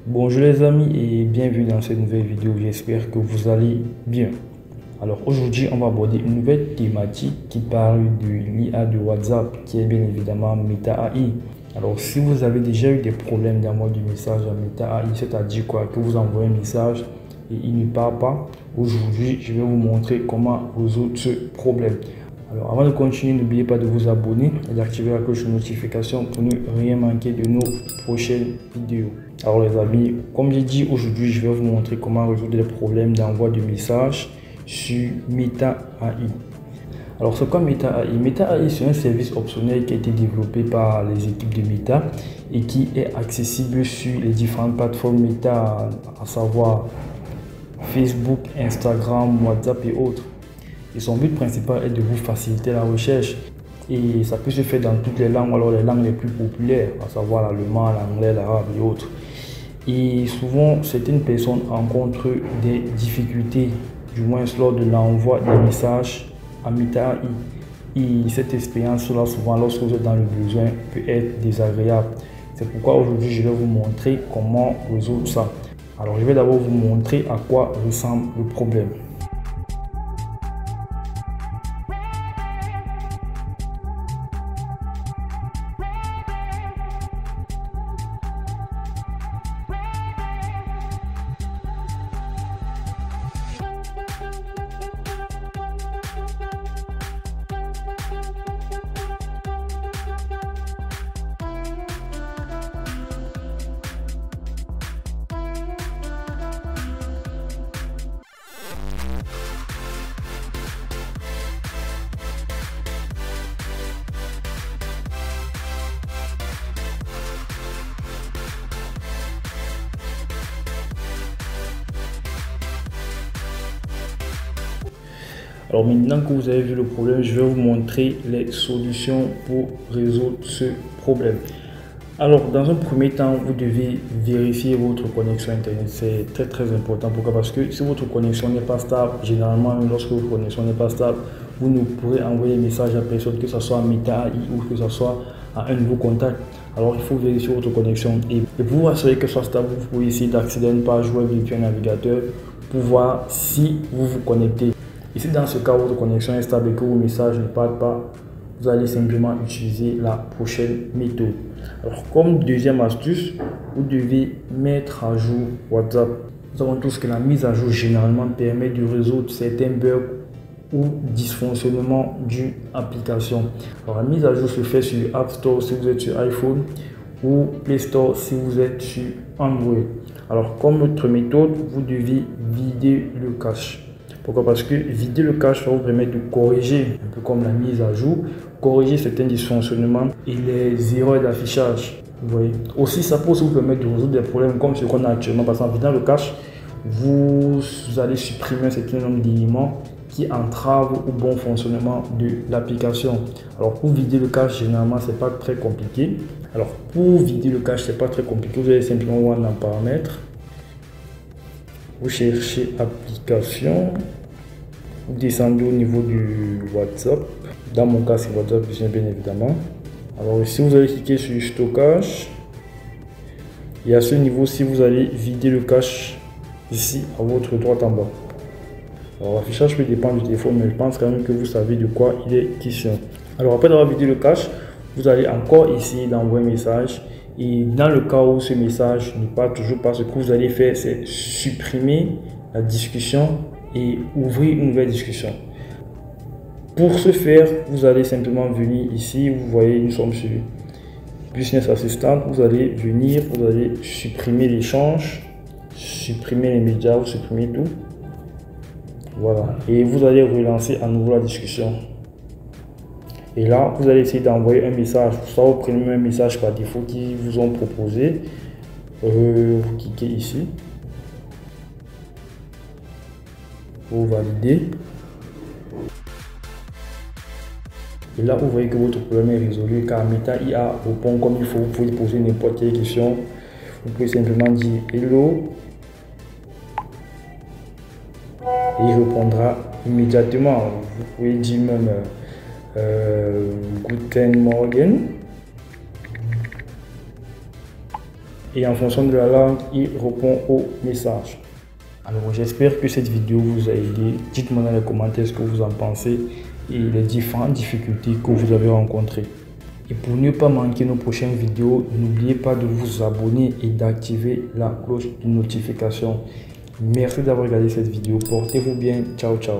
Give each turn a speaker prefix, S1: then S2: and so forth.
S1: Bonjour les amis et bienvenue dans cette nouvelle vidéo, j'espère que vous allez bien. Alors aujourd'hui on va aborder une nouvelle thématique qui parle de l'IA de WhatsApp qui est bien évidemment Meta AI. Alors si vous avez déjà eu des problèmes d'envoi du message à Meta AI, c'est-à-dire quoi, que vous envoyez un message et il ne part pas, aujourd'hui je vais vous montrer comment résoudre ce problème. Alors avant de continuer, n'oubliez pas de vous abonner et d'activer la cloche de notification pour ne rien manquer de nos prochaines vidéos. Alors les amis, comme j'ai dit, aujourd'hui je vais vous montrer comment résoudre les problèmes d'envoi de messages sur Meta AI. Alors c'est quoi Meta AI? Meta AI, c'est un service optionnel qui a été développé par les équipes de Meta et qui est accessible sur les différentes plateformes Meta, à savoir Facebook, Instagram, WhatsApp et autres. Et son but principal est de vous faciliter la recherche. Et ça peut se faire dans toutes les langues, alors les langues les plus populaires, à savoir l'allemand, l'anglais, l'arabe et autres. Et souvent, certaines personnes rencontrent des difficultés, du moins lors de l'envoi des messages à Meta AI. Et cette expérience-là, souvent, lorsque vous êtes dans le besoin, peut être désagréable. C'est pourquoi aujourd'hui, je vais vous montrer comment résoudre ça. Alors, je vais d'abord vous montrer à quoi ressemble le problème. Alors maintenant que vous avez vu le problème, je vais vous montrer les solutions pour résoudre ce problème. Alors dans un premier temps, vous devez vérifier votre connexion internet. C'est très important. Pourquoi? Parce que si votre connexion n'est pas stable, généralement lorsque votre connexion n'est pas stable, vous ne pourrez envoyer un message à personne, que ce soit à Meta AI ou que ce soit à un nouveau contact. Alors il faut vérifier votre connexion et pour vous assurer que ce soit stable, vous pouvez essayer d'accéder à une page web depuis un navigateur pour voir si vous vous connectez. Et si dans ce cas votre connexion est stable et que vos messages ne partent pas, vous allez simplement utiliser la prochaine méthode. Alors comme deuxième astuce, vous devez mettre à jour WhatsApp. Nous savons tous que la mise à jour généralement permet de résoudre certains bugs ou dysfonctionnements d'une application. Alors la mise à jour se fait sur App Store si vous êtes sur iPhone ou Play Store si vous êtes sur Android. Alors comme autre méthode, vous devez vider le cache. Pourquoi? Parce que vider le cache va vous permettre de corriger, un peu comme la mise à jour, corriger certains dysfonctionnements et les erreurs d'affichage. Vous voyez. Aussi, ça peut aussi vous permettre de résoudre des problèmes comme ce qu'on a actuellement. Parce qu'en vidant le cache, vous allez supprimer un certain nombre d'éléments qui entravent au bon fonctionnement de l'application. Alors pour vider le cache, généralement, c'est pas très compliqué. Alors pour vider le cache, c'est pas très compliqué. Vous allez simplement voir dans paramètres. Vous cherchez application, vous descendez au niveau du WhatsApp. Dans mon cas, c'est WhatsApp, bien évidemment. Alors ici, vous allez cliquer sur stockage. Et à ce niveau-ci, vous allez vider le cache ici à votre droite en bas. Alors l'affichage peut dépendre du téléphone, mais je pense quand même que vous savez de quoi il est question. Alors après avoir vidé le cache, vous allez encore essayer d'envoyer un message. Et dans le cas où ce message ne part toujours pas, ce que vous allez faire, c'est supprimer la discussion et ouvrir une nouvelle discussion. Pour ce faire, vous allez simplement venir ici, vous voyez, nous sommes sur Business Assistant, vous allez venir, vous allez supprimer l'échange, supprimer les médias, vous supprimez tout. Voilà, et vous allez relancer à nouveau la discussion. Et là, vous allez essayer d'envoyer un message. Soit vous prenez un message par défaut qu'ils vous ont proposé. Vous cliquez ici. Vous validez. Et là, vous voyez que votre problème est résolu car Meta IA répond comme il faut. Vous pouvez poser n'importe quelle question. Vous pouvez simplement dire hello. Et il répondra immédiatement. Vous pouvez dire même Guten Morgen. et en fonction de la langue, il répond au message. Alors j'espère que cette vidéo vous a aidé. Dites-moi dans les commentaires ce que vous en pensez et les différentes difficultés que vous avez rencontrées. Et pour ne pas manquer nos prochaines vidéos, n'oubliez pas de vous abonner et d'activer la cloche de notification. Merci d'avoir regardé cette vidéo. Portez-vous bien. Ciao, ciao.